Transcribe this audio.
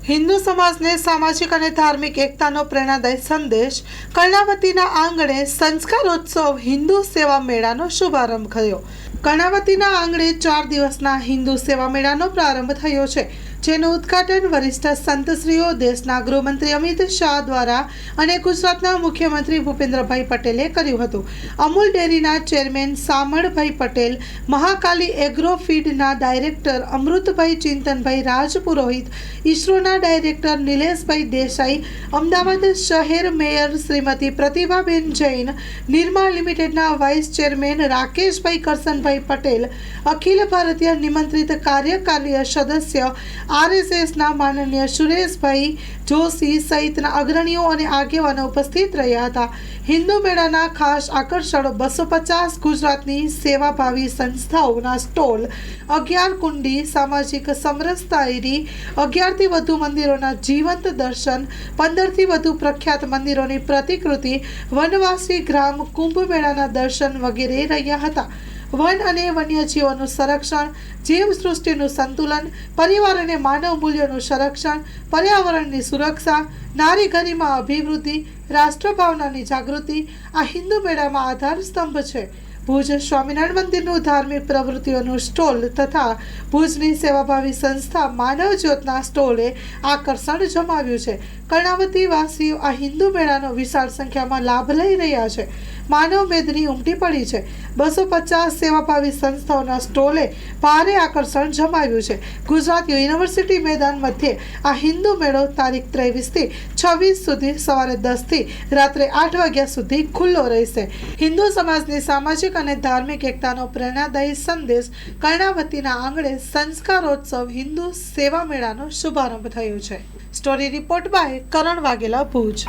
हिंदू समाज ने सामाजिक और धार्मिक एकतानो प्रेरणादायी संदेश कर्णावतीना आंगणे संस्कारोत्सव हिंदू सेवा मेळानो शुभारंभ थयो। कर्णावतीना आंगणे 4 दिवसना हिंदू सेवा मेळानो प्रारंभ थयो छे, જેનું ઉદ્ઘાટન વરિષ્ઠ સંતશ્રીઓ દેશના ગૃહમંત્રી અમિત શાહ દ્વારા અને ગુજરાતના મુખ્યમંત્રી ભૂપેન્દ્રભાઈ પટેલે કર્યું હતું। અમૂલ ડેરીના chairman સામળભાઈ Patel, Mahakali agro ફીડના director Amrutbhai ચિંતનભાઈ Rajpurohit, ઈસરોના ડાયરેક્ટર નિલેશભાઈ દેસાઈ, અમદાવાદ શહેર મેયર શ્રીમતી પ્રતિભાબેન જૈન, નિર્મા લિમિટેડના વાઇસ ચેરમેન રાકેશભાઈ કરસનભાઈ પટેલ, અખિલ ભારતીય નિમંત્રિત કાર્યકારી સદસ્ય આરએસએસના માનનીય સુરેશભાઈ જોશી સહિતના અગ્રણીઓ અને આગેવાનો ઉપસ્થિત રહ્યા હતા। હિન્દુ મેળાના ખાસ આકર્ષણો 250 ગુજરાતની સેવાભાવી સંસ્થાઓના સ્ટોલ, 11 કુંડી, સામાજિક સમરસતાઈરી, 11થી વધુ મંદિરોના જીવંત દર્શન, 15થી વધુ પ્રખ્યાત મંદિરોની પ્રતિકૃતિ, વનવાસી ગ્રામ કુંભ મેળાના દર્શન વગેરે રહ્યા હતા। વન અને વન્યજીવોનું સંરક્ષણ, જીવસૃષ્ટિનું સંતુલન, પરિવાર અને માનવ મૂલ્યોનું સંરક્ષણ, પર્યાવરણની સુરક્ષા, નારી ગરિમા અભિવૃદ્ધિ, રાષ્ટ્રભાવનાની જાગૃતિ આ હિન્દુ મેળામાં આધાર સ્તંભ છે। ભુજ સ્વામિનારાયણ મંદિરનું ધાર્મિક પ્રવૃત્તિઓનું સ્ટોલ તથા ભુજની સેવાભાવી સંસ્થા માનવ જ્યોતના સ્ટોલે આકર્ષણ જમાવ્યું છે। કર્ણાવતી વાસીઓ આ હિન્દુ મેળાનો વિશાળ સંખ્યામાં લાભ લઈ રહ્યા છે। માનવ મેદની ઉમટી પડી છે। 250 સેવાભાવી સંસ્થાઓના સ્ટોલે ભારે આકર્ષણ જમાવ્યું છે। ગુજરાત યુનિવર્સિટી મેદાન મધ્યે આ હિન્દુ મેળો તારીખ 23 થી 26 સુધી સવારે 10 થી રાત્રે 8 વાગ્યા સુધી ખુલ્લો રહેશે। હિન્દુ સમાજની સામાજિક અને ધાર્મિક એકતાનો પ્રેરણાદાયી સંદેશ કર્ણાવતીના આંગણે સંસ્કારોત્સવ હિન્દુ સેવા મેળાનો શુભારંભ થયો છે। Story report by Karan Vaghela, Bhuj.